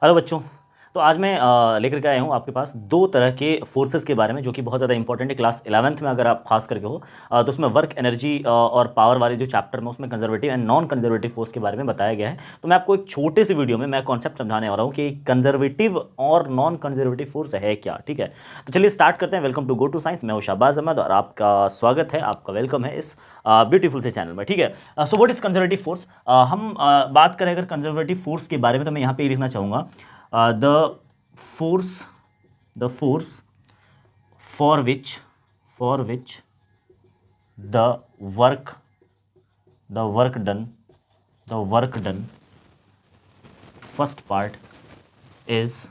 Hello बच्चों। तो आज मैं लेकर के आया हूँ आपके पास दो तरह के फोर्सेस के बारे में जो कि बहुत ज़्यादा इंपॉर्टेंट है। क्लास 11th में अगर आप खास करके हो तो उसमें वर्क एनर्जी और पावर वाले जो चैप्टर में उसमें conservative and non conservative force के बारे में बताया गया है। तो मैं आपको एक छोटे से वीडियो में मैं कॉन्सेप्ट समझाने वाला हूँ कि कंजर्वेटिव और नॉन कंजर्वेटिव फोर्स है क्या। ठीक है, तो चलिए स्टार्ट करते हैं। Welcome to go to science. मैं हूँ शाहबाज अहमद और आपका स्वागत है, आपका वेलकम है इस ब्यूटीफुल से चैनल में। ठीक है, so what is conservative force. हम बात करें अगर कंजर्वेटिव फोर्स के बारे में तो मैं यहाँ पे लिखना चाहूँगा the force for which the work done first part is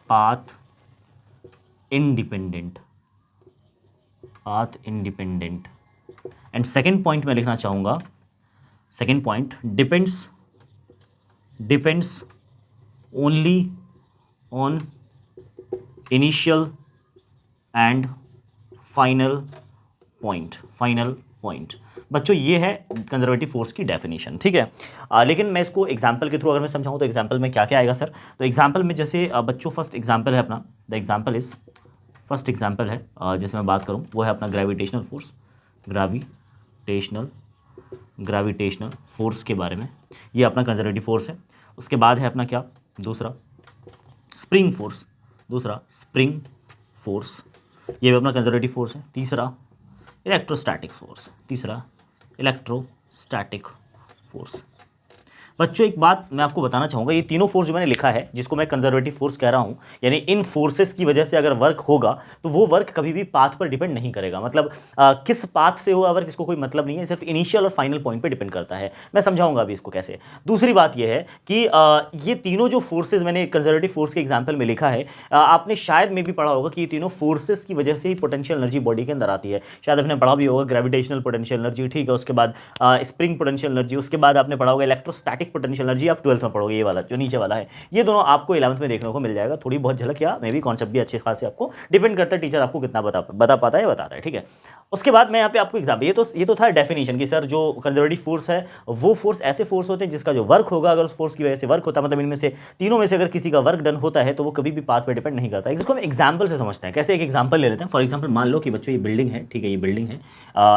path independent and second point मैं लिखना चाहूँगा, second point depends only on initial and final point। बच्चों ये है कंजर्वेटिव फोर्स की डेफिनेशन। ठीक है, लेकिन मैं इसको एग्जांपल के थ्रू अगर मैं समझाऊँ तो एग्जांपल में क्या क्या आएगा सर। तो एग्जांपल में जैसे बच्चों फर्स्ट एग्जांपल है अपना, the example is first example है जैसे मैं बात करूँ वो है अपना ग्रेविटेशनल फोर्स, ग्रेविटेशनल फोर्स के बारे में। ये अपना कंजर्वेटिव फोर्स है। उसके बाद है अपना क्या, दूसरा स्प्रिंग फोर्स, ये भी अपना कंजर्वेटिव फोर्स है। तीसरा इलेक्ट्रोस्टैटिक फोर्स। बच्चों एक बात मैं आपको बताना चाहूँगा, ये तीनों फोर्स जो मैंने लिखा है जिसको मैं कंजर्वेटिव फोर्स कह रहा हूँ, यानी इन फोर्सेस की वजह से अगर वर्क होगा तो वो वर्क कभी भी पाथ पर डिपेंड नहीं करेगा। मतलब किस पाथ से हुआ वर्क इसको कोई मतलब नहीं है, सिर्फ इनिशियल और फाइनल पॉइंट पर डिपेंड करता है। मैं समझाऊंगा अभी इसको कैसे। दूसरी बात ये है कि ये तीनों जो फोर्सेज मैंने कंजर्वेटिव फोर्स के एग्जाम्पल में लिखा है, आपने शायद में भी पढ़ा होगा कि ये तीनों फोर्सेस की वजह से ही पोटेंशियल एनर्जी बॉडी के अंदर आती है। शायद आपने पढ़ा भी होगा ग्रेविटेशनल पोटेंशियल एनर्जी, ठीक है, उसके बाद स्प्रिंग पोटेंशियल एनर्जी, उसके बाद आपने पढ़ा होगा इलेक्ट्रोस्टैटिक पोटेंशियल एनर्जी, आप 12th में पढ़ोगे। ये वाला जो नीचे वाला है ये दोनों आपको 11th में देखने को मिल जाएगा। थोड़ी बहुत झलक या मे भी कॉन्सेप्ट भी अच्छे खासे आपको डिपेंड करता है टीचर आपको कितना बता पाता है बताता है। ठीक है, उसके बाद मैं यहाँ पे आपको एग्जाम्पल, ये तो था डेफिनेशन कि सर जो कंजर्वेटिव फोर्स है वो फोर्स ऐसे फोर्स होते हैं जिसका जो वर्क होगा, अगर उस फोर्स की वजह से वर्क होता है, मतलब इनमें से तीनों में से अगर किसी का वर्क डन होता है तो वो कभी भी पाथ पे डिपेंड नहीं करता है। इसको हम एग्जाम्पल से समझते हैं। कैसे, एक एग्जाम्पल ले लेते हैं। फॉर एग्जाम्पल मान लो कि बच्चों ये बिल्डिंग है, ठीक है, ये बिल्डिंग है।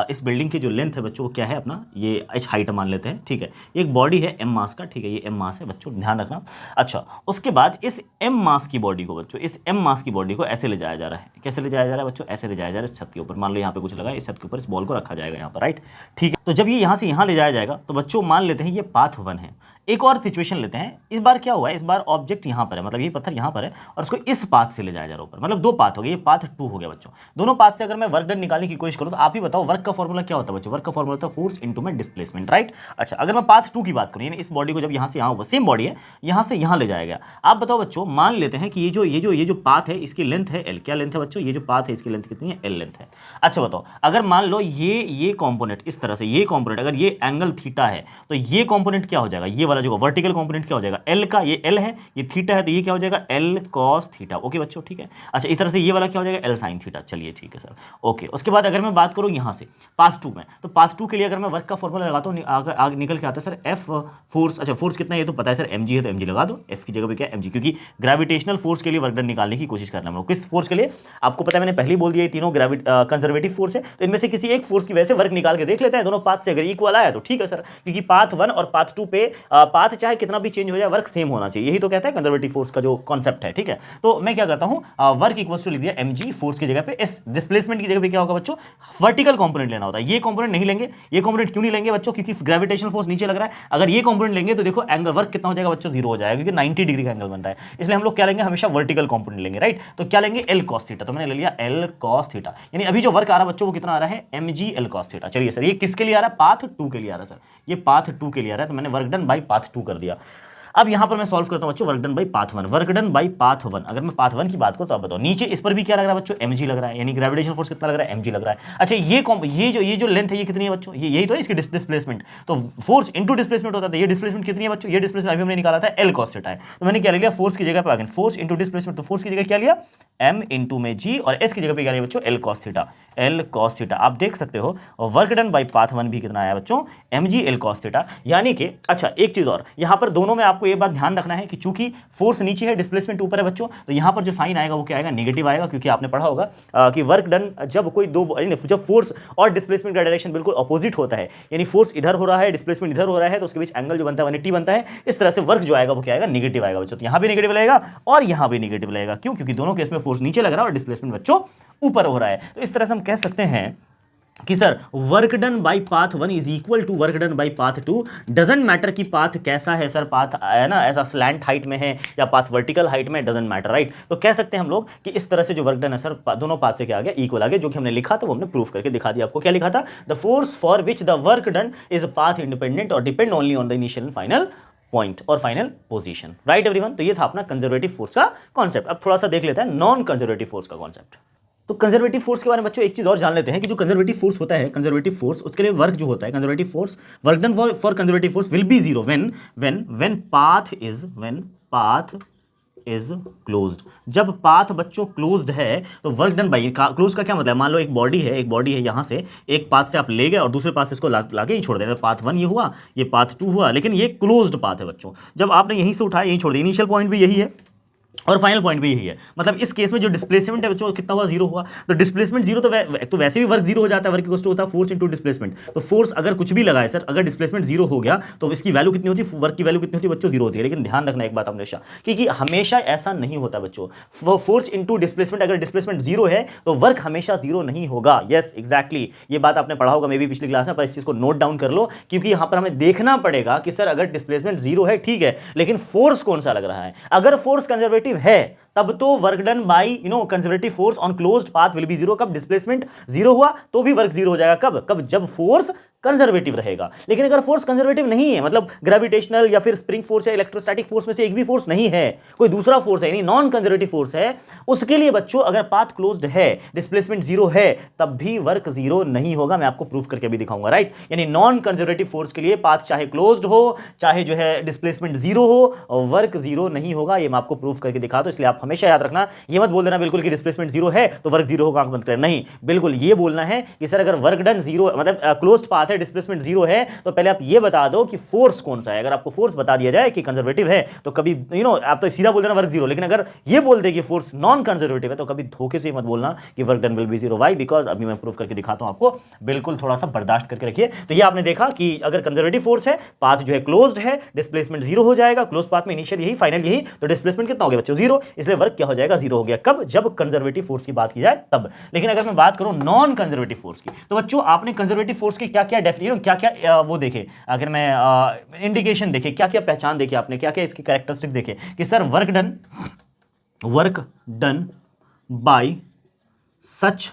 इस बिल्डिंग की जो लेंथ है बच्चों वो क्या है अपना, ये h हाइट मान लेते हैं। ठीक है, एक बॉडी है m मास का, ठीक है, ये m मास है बच्चों, ध्यान रखना। अच्छा, उसके बाद इस m मास की बॉडी को बच्चों, इस m मास की बॉडी को ऐसे ले जाया जा रहा है। कैसे ले जाया जा रहा है बच्चों, ऐसे ले जाया जा रहा है इस छत के ऊपर। मान लो यहाँ पे कुछ लगा है, इस छत के ऊपर इस बॉल को रखा जाएगा यहाँ पर, राइट। ठीक है, तो जब ये यहाँ से यहाँ ले जाया जाएगा तो बच्चों मान लेते हैं ये पाथ 1 है। एक और सिचुएशन लेते हैं। इस बार क्या हुआ है, इस बार ऑब्जेक्ट यहाँ पर है, मतलब ये पत्थर यहाँ पर है और उसको इस पाथ से ले जाया जा रहा है ऊपर, मतलब दो पाथ हो गए, ये पाथ 2 हो गया बच्चों। दोनों पाथ से अगर मैं वर्क डन निकालने की कोशिश करूँ तो आप ही बताओ वर्क का फॉर्मूला क्या होता है बच्चों। वर्क का फॉर्मूला होता है फोर्स इनटू में डिस्प्लेसमेंट, राइट। अच्छा, अगर मैं पाथ 2 की बात करूँ, यानी इस बॉडी को जब यहाँ से यहाँ होगा, सेम बॉडी है, यहाँ से यहाँ ले जाया गया। आप बताओ बच्चों, मान लेते हैं कि ये जो पाथ है इसकी लेंथ है l। क्या लेंथ है बच्चों, ये जो पाथ है इसकी लेंथ कितनी है, l लेंथ है। अच्छा बताओ, अगर मान लो ये कंपोनेंट इस तरह से, ये कंपोनेंट अगर ये एंगल थीटा है तो ये कंपोनेंट क्या हो जाएगा, ये वाला जो वर्टिकल कंपोनेंट क्या हो जाएगा, l का, ये l है, ये थीटा है, तो ये क्या हो जाएगा l cos थीटा। ओके बच्चों, ठीक है। अच्छा, इस तरह से ये वाला क्या हो जाएगा, l sin थीटा। चलिए ठीक है सर, ओके। उसके बाद अगर मैं बात करूँ यहाँ से पाथ 2 में, तो पाथ 2 के लिए अगर मैं वर्क का फॉर्मूला लगाता हूँ आगे निकल के आता है सर F फोर्स। अच्छा, फोर्स कितना है ये तो पता है सर, mg है तो mg लगा दो, F की जगह पे क्या है mg, क्योंकि ग्रेविटेशनल फोर्स के लिए वर्क डन निकालने की कोशिश करना है। किस फोर्स के लिए आपको पता है, मैंने पहले ही बोल दिया, ये तीनों कंजर्वेटिव फोर्स है, तो इनमें से किसी एक फोर्स की वजह से वर्क निकाल के देख लेते हैं। दोनों पाथ से अगर इक्वल आया तो ठीक है सर, क्योंकि पाथ 1 और पाथ 2 पे पाथ चाहे कितना भी चेंज हो जाए वर्क सेम होना चाहिए। यही तो कहता है कंजर्वेटिव फोर्स का जो कॉन्सेप्ट है। ठीक है, तो मैं क्या करता हूं, वर्क इक्वल्स टू लिख दिया mg, फोर्स की जगह पे s, डिस्प्लेसमेंट की जगह पे क्या होगा बच्चों, वर्टिकल कंपोनेंट लेना होता है। ये कंपोनेंट नहीं लेंगे। ये कंपोनेंट क्यों नहीं लेंगे बच्चों, क्योंकि ग्रेविटेशनल फोर्स नीचे लग रहा है। अगर ये कंपोनेंट लेंगे तो देखो एंगल वर्क कितना हो जाएगा बच्चों, 0 हो जाएगा, क्योंकि 90 डिग्री का एंगल बन रहा है। इसलिए हम लोग क्या लेंगे, हमेशा वर्टिकल कंपोनेंट लेंगे, राइट। तो क्या लेंगे, l cos थीटा। तो मैंने ले लिया l cos थीटा, यानी अभी जो वर्क आ रहा है बच्चों वो कितना आ रहा है, mg l cos थीटा। चलिए सर, ये किसके लिए आ रहा है, पाथ 2 के लिए आ रहा है सर, ये पाथ 2 के लिए आ रहा है, तो मैंने वर्क डन बाई पाथ 2 कर दिया। अब यहां पर मैं सॉल्व करता हूं बच्चों, work done by path 1, work done by path 1। अगर मैं पाथ 1 की बात करूं तो आप बताओ, नीचे इस पर भी क्या लग रहा है बच्चों, mg लग रहा है, यानी ग्रेविटेशनल फोर्स कितना लग रहा है, mg लग रहा है। अच्छा, ये जो लेंथ है ये कितनी है बच्चों, ये यही तो है इसकी डिस्प्लेसमेंट, तो फोर्स इनटू डिस्प्लेसमेंट होता है। ये डिस्प्लेसमेंट कितनी है बच्चों, ये डिस्प्लेसमेंट अभी हमने निकाला था l cos थीटा है, तो मैंने क्या ले लिया, फोर्स की जगह पे आगे फोर्स इनटू डिस्प्लेसमेंट, तो फोर्स की जगह क्या लिया, m इनटू में g, और s की जगह पे क्या लिया बच्चों, l cos theta, l cos theta. आप देख सकते हो वर्क डन बाई पाथ 1 भी कितना आया बच्चों, mg l cos थीटा, यानी कि अच्छा एक चीज और, यहां पर दोनों में आपको आपको ये बात ध्यान रखना है कि चूंकि फोर्स नीचे है, डिस्प्लेसमेंट ऊपर है बच्चों, तो यहां पर जो साइन आएगा वो क्या आएगा, नेगेटिव आएगा, क्योंकि आपने पढ़ा होगा कि वर्क डन जब कोई दो, जब फोर्स और डिस्प्लेसमेंट का डायरेक्शन बिल्कुल अपोजिट होता है, यानी फोर्स इधर हो रहा है, डिस्प्लेसमेंट इधर हो रहा है, तो उसके बीच एंगल जो बनता है 180 बनता है। इस तरह से वर्क जो आएगा वो क्या आएगा, नेगेटिव आएगा बच्चों। तो यहां भी नेगेटिव लगेगा और यहां भी नेगेटिव लगेगा। क्यों? क्योंकि दोनों केस में फोर्स नीचे लग रहा है और डिस्प्लेसमेंट बच्चों ऊपर हो रहा है। तो इस तरह से हम कह सकते हैं कि sir work done by path 1 is equal to work done by path 2। Doesn't matter कि पाथ कैसा है सर, पाथ है ना ऐसा स्लैंट हाइट में है या पाथ वर्टिकल हाइट में, डजंट मैटर, राइट। तो कह सकते हैं हम लोग कि इस तरह से जो वर्क डन है सर दोनों पाथ से क्या आ गया, इक्वल आ गया। जो कि हमने लिखा था वो हमने प्रूफ करके दिखा दिया आपको। क्या लिखा था? The force for which the work done is path independent और depend only on the initial and final point और फाइनल पोजीशन, राइट एवरीवन। तो ये था अपना कंजर्वेटिव फोर्स का कॉन्सेप्ट। अब थोड़ा सा देख लेते हैं नॉन कंजर्वेटिव फोर्स का कॉन्सेप्ट। तो कंजर्वेटिव फोर्स के बारे में बच्चों एक चीज और जान लेते हैं कि जो कंजर्वेटिव फोर्स होता है, कंजर्वेटिव फोर्स, उसके लिए वर्क जो होता है, conservative force, work done for conservative force will be zero when path is closed. जब पाथ बच्चों क्लोज्ड है तो वर्क डन बाई, क्लोज का क्या मतलब है? मान लो एक बॉडी है यहां से एक पाथ से आप ले गए और दूसरे पाथ से इसको लाके ही छोड़ दें। पाथ 1 ये हुआ, ये पाथ 2 हुआ, लेकिन ये क्लोज्ड पाथ है बच्चों। जब आपने यहीं से उठाया यहीं छोड़ दिया, इनिशियल पॉइंट भी यही है और फाइनल पॉइंट भी यही है। मतलब इस केस में जो डिस्प्लेसमेंट है बच्चों कितना हुआ, जीरो हुआ। तो डिस्प्लेसमेंट जीरो तो वैसे भी वर्क जीरो हो जाता है, वर्क इक्वल टू होता है फोर्स इनटू डिस्प्लेसमेंट। तो फोर्स अगर कुछ भी लगा है सर, अगर डिस्प्लेसमेंट जीरो हो गया तो इसकी वैल्यू कितनी होती है, वर्क की वैल्यू कितनी होती है बच्चों, जीरो होती है। लेकिन ध्यान रखना एक बात हमेशा, क्योंकि हमेशा ऐसा नहीं होता बच्चों। फोर्स इनटू डिस्प्लेसमेंट, अगर डिस्प्लेसमेंट जीरो है तो वर्क हमेशा जीरो नहीं होगा। यस एग्जैक्टली, ये बात आपने पढ़ा होगा मे भी पिछली क्लास में, पर इस चीज को नोट डाउन कर लो, क्योंकि यहां पर हमें देखना पड़ेगा कि सर अगर डिस्प्लेसमेंट जीरो है ठीक है, लेकिन फोर्स कौन सा लग रहा है। अगर फोर्स कंजर्वेटिव है तब तो work done by conservative force on closed path will be zero. कब डिस्प्लेसमेंट जीरो हुआ तो भी वर्क जीरो हो जाएगा। कब जब फोर्स कंजर्वेटिव रहेगा। लेकिन अगर फोर्स कंजर्वेटिव नहीं है, मतलब ग्रेविटेशनल या फिर स्प्रिंग फोर्स या इलेक्ट्रोस्टैटिक फोर्स में से एक भी फोर्स नहीं है, कोई दूसरा फोर्स है यानी नॉन कंजर्वेटिव फोर्स है, उसके लिए बच्चों अगर पाथ क्लोज्ड है, डिस्प्लेसमेंट जीरो है, तब भी वर्क जीरो नहीं होगा। मैं आपको प्रूफ करके भी दिखाऊंगा, राइट। यानी नॉन कंजर्वेटिव फोर्स के लिए पाथ चाहे क्लोज्ड हो, चाहे जो है डिस्प्लेसमेंट जीरो हो, वर्क जीरो नहीं होगा। ये मैं आपको प्रूफ करके दिखा, तो इसलिए आप हमेशा याद रखना, ये मत बोल देना बिल्कुल कि डिस्प्लेसमेंट जीरो है तो वर्क जीरो होगा, आंख बंद कर, नहीं, बिल्कुल ये बोलना है कि सर अगर वर्क डन जीरो मतलब क्लोज्ड पाथ है, डिस्प्लेसमेंट जीरो है, तो पहले आप ये बता दो कि फोर्स कौन सा है। अगर आपको फोर्स बता दिया जाए कि कंजर्वेटिव है तो कभी आप तो सीधा बोल देना वर्क जीरो, लेकिन अगर ये बोल दे कि फोर्स नॉन कंजर्वेटिव है तो कभी धोखे से मत बोलना कि work done will be zero. Why? Because अभी मैं प्रूफ करके दिखाता हूं आपको, बिल्कुल थोड़ा सा बर्दाश्त करके रखिए। तो ये आपने देखा कि अगर कंजर्वेटिव फोर्स है, पाथ जो है क्लोज्ड है, डिस्प्लेसमेंट जीरो हो जाएगा, क्लोज पाथ में इनिशियल यही, फाइनल यही, तो डिस्प्लेसमेंट कितना हो गया बच्चों, जीरो, इसलिए वर्क क्या हो जाएगा, जीरो हो गया। कब? जब कंजर्वेटिव फोर्स की बात की जाए तब। लेकिन अगर मैं बात करूं नॉन कंजर्वेटिव फोर्स की, तो बच्चों आपने कंजर्वेटिव फोर्स की क्या क्या डेफिनेशन, क्या क्या वो देखे, अगर मैं इंडिकेशन देखे, क्या क्या पहचान देखे आपने, क्या क्या इसकी कैरेक्टरिस्टिक्स देखे कि sir work done by such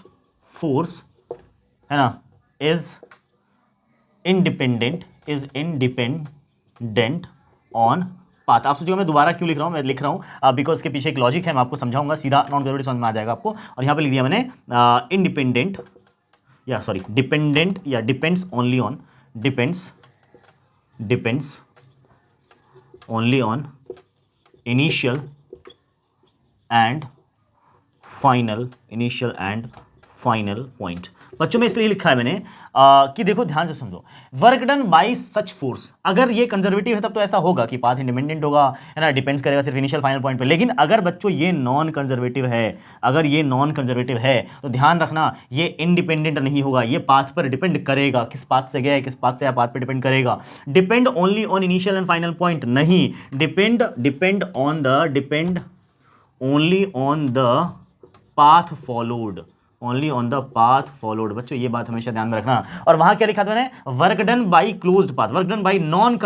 force है ना इज इंडिपेंडेंट ऑन पाथ। आप सोचिएगा मैं दोबारा क्यों लिख रहा हूं, मैं लिख रहा हूं बिकॉज इसके पीछे एक लॉजिक है, मैं आपको समझाऊंगा, सीधा नॉन कंजर्वेटिव समझ में आ जाएगा आपको। और यहां पे लिख दिया मैंने इंडिपेंडेंट डिपेंडेंट या depends only on initial and final point. बच्चों में इसलिए लिखा है मैंने कि देखो ध्यान से समझो, work done by such force, अगर ये कंजर्वेटिव है तब तो ऐसा होगा कि पाथ इंडिपेंडेंट होगा, है ना, डिपेंड्स करेगा सिर्फ इनिशियल फाइनल पॉइंट पे। लेकिन अगर बच्चों ये नॉन कंजर्वेटिव है, तो ध्यान रखना ये इंडिपेंडेंट नहीं होगा, ये पाथ पर डिपेंड करेगा। किस पाथ से गया है, किस पाथ से पाथ पर डिपेंड करेगा। Depend only on initial and final point नहीं, depend only on the path followed, only on the path followed. बच्चों ये बात हमेशा ध्यान में रखना। और वहां क्या लिखा था मैंने, work done by closed path, work done by non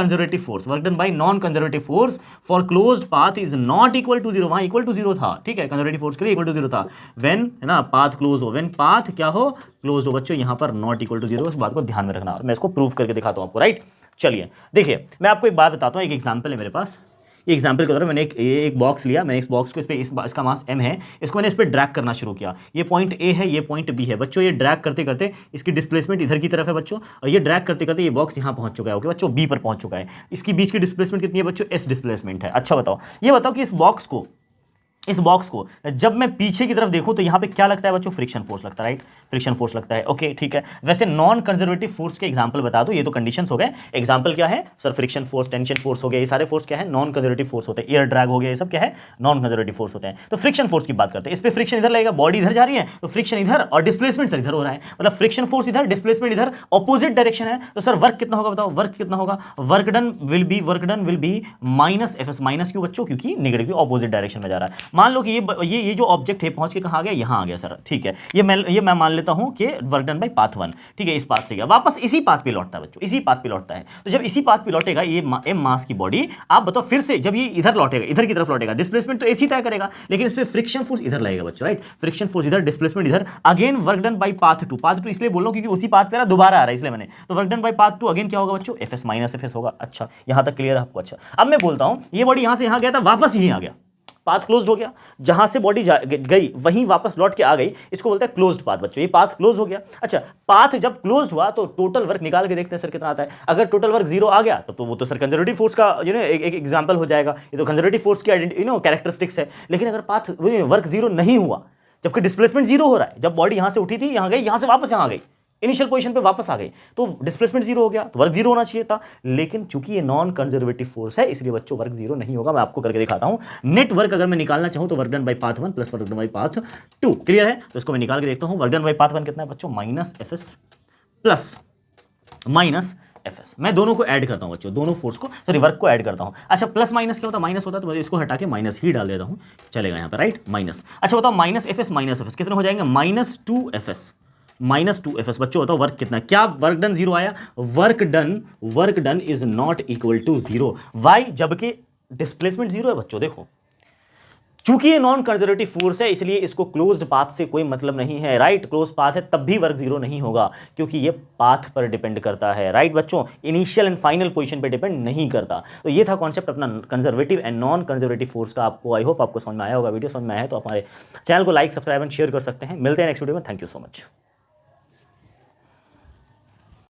conservative force for closed path is not equal to zero. वहां इक्वल टू जीरो था, ठीक है, कंजर्वेटिव फोर्स के लिए इक्वल टू जीरो था। व्हेन है ना पाथ क्लोज हो, व्हेन पाथ क्या हो, क्लोज हो। बच्चों यहां पर नॉट इक्वल टू जीरो, इस बात को ध्यान में रखना और मैं इसको प्रूव करके दिखाता हूं आपको, राइट। चलिए देखिए मैं आपको एक बात बताता हूं, एक एग्जाम्पल है मेरे पास। ये एग्जाम्पल के द्वारा मैंने एक बॉक्स लिया, मैंने इस बॉक्स को इसका मास m है, इसको मैंने इस पर ड्रैग करना शुरू किया। ये पॉइंट A है, ये पॉइंट B है बच्चों। ये ड्रैग करते करते इसकी डिस्प्लेसमेंट इधर की तरफ है बच्चों, और ये ड्रैग करते करते ये बॉक्स यहाँ पहुँच चुका है। ओके बच्चों, B पर पहुँच चुका है। इसकी बीच की डिस्प्लेसमेंट कितनी है बच्चों, S डिस्प्लेसमेंट है। अच्छा बताओ, ये बताओ कि इस बॉक्स को इस बॉक्स को जब मैं पीछे की तरफ देखूं तो यहां पे क्या लगता है बच्चों, फ्रिक्शन फोर्स लगता है, राइट, फ्रिक्शन फोर्स लगता है, ओके ठीक है। वैसे नॉन कंजर्वेटिव फोर्स के एग्जांपल बता दो, ये तो कंडीशंस हो गए, एग्जांपल क्या है sir, friction force, tension force हो गया, ये सारे फोर्स क्या है, नॉन कंजर्वेटिव फोर्स होते हैं, एयर ड्रैग हो गया, ये सब क्या है, नॉन कंजर्वेटिव फोर्स होते हैं। तो फ्रिक्शन फोर्स की बात करते हैं, इस पे फ्रिक्शन इधर लगेगा, बॉडी इधर जा रही है तो फ्रिक्शन इधर और डिस्प्लेसमेंट सर इधर हो रहा है, मतलब फ्रिक्शन फोर्स इधर, डिस्प्लेसमेंट इधर, ऑपोजिट डायरेक्शन है, तो सर वर्क कितना होगा बताओ, वर्क कितना होगा, work done will B minus F S, minus क्यों बच्चों, क्योंकि नेगेटिव ऑपोजिट डायरेक्शन में जा रहा है। मान लो कि ये जो ऑब्जेक्ट है पहुंच के कहां आ गया, यहां आ गया सर, ठीक है, ये मैं मान लेता हूं कि वर्क डन बाय पाथ 1, ठीक है, इस पाथ से गया, वापस इसी पाथ पे लौटता है बच्चों, इसी पाथ पे लौटता है। तो जब इसी पाथ पे लौटेगा ये एम मास की बॉडी, आप बताओ फिर से जब ये इधर लौटेगा, इधर की तरफ लौटेगा, डिस्प्लेसमेंट तो ऐसी तय करेगा, लेकिन इस पे फ्रिक्शन फोर्स इधर लगेगा बच्चों, राइट, फ्रिक्शन फोर्स इधर, डिस्प्लेसमेंट इधर, again work done by path 2, path 2 इसलिए बोल रहा हूं क्योंकि उसी पाथ पे दोबारा आ रहा है इसलिए मैंने, तो work done by path 2 again क्या होगा बच्चों, F S minus F S होगा। अच्छा, यहां तक क्लियर है आपको। अच्छा, अब मैं बोलता हूं ये बॉडी यहां से यहां गया था, वापस यहीं आ गया, पाथ क्लोज्ड हो गया, जहां से बॉडी गई वहीं वापस लौट के आ गई, इसको बोलते हैं क्लोज्ड पाथ बच्चों, ये पाथ क्लोज हो गया। अच्छा, पाथ जब क्लोज्ड हुआ तो टोटल वर्क निकाल के देखते हैं सर कितना आता है, अगर टोटल वर्क 0 आ गया तो वो तो सर कंजर्वेटिव फोर्स का एक एग्जांपल हो जाएगा, ये तो कंजर्वेटिव फोर्स की कैरेक्टरिस्टिक्स है। लेकिन अगर पाथ वर्क 0 नहीं हुआ, जबकि डिस्प्लेसमेंट 0 हो रहा है, जब बॉडी यहां से उठी थी, यहां गई, यहां से वापस यहां आ गई, इनिशियल पोजीशन पे वापस आ गई, तो डिस्प्लेसमेंट 0 हो गया, तो वर्क 0 होना चाहिए था, लेकिन चूंकि ये नॉन कंजर्वेटिव फोर्स है इसलिए बच्चों वर्क 0 नहीं होगा। मैं आपको करके दिखाता हूं। नेट वर्क अगर मैं निकालना चाहूं तो work done by path 1 plus work done by path 2, clear है, तो इसको मैं निकाल के देखता हूं। वर्क डन बाय पाथ 1 कितना है बच्चों, minus F S plus minus F S, मैं दोनों को ऐड करता हूं बच्चों, दोनों फोर्स को, सॉरी वर्क को ऐड करता हूं। अच्छा, प्लस माइनस क्या होता है, माइनस होता है, तो मैं इसको हटा के माइनस ही डाल देता हूं, चलेगा यहां पर, राइट, माइनस। अच्छा बताओ, माइनस एफ एस कितने हो जाएंगे, minus 2 F S, minus 2 F S. बच्चों बताओ वर्क कितना, क्या वर्क डन 0 आया, work done is not equal to 0, why, जबकि डिस्प्लेसमेंट 0 है बच्चों। देखो, चूंकि ये नॉन कंजर्वेटिव फोर्स है इसलिए इसको क्लोज्ड पाथ से कोई मतलब नहीं है, राइट, क्लोज पाथ है तब भी वर्क 0 नहीं होगा, क्योंकि ये पाथ पर डिपेंड करता है, राइट बच्चों, इनिशियल एंड फाइनल पोजीशन पे डिपेंड नहीं करता। तो ये था कॉन्सेप्ट अपना conservative and non conservative force का। आपको आई होप आपको समझ में आया होगा, वीडियो समझ में आया है तो हमारे चैनल को लाइक, सब्सक्राइब एंड शेयर कर सकते हैं। मिलते हैं नेक्स्ट वीडियो में, थैंक यू सो मच।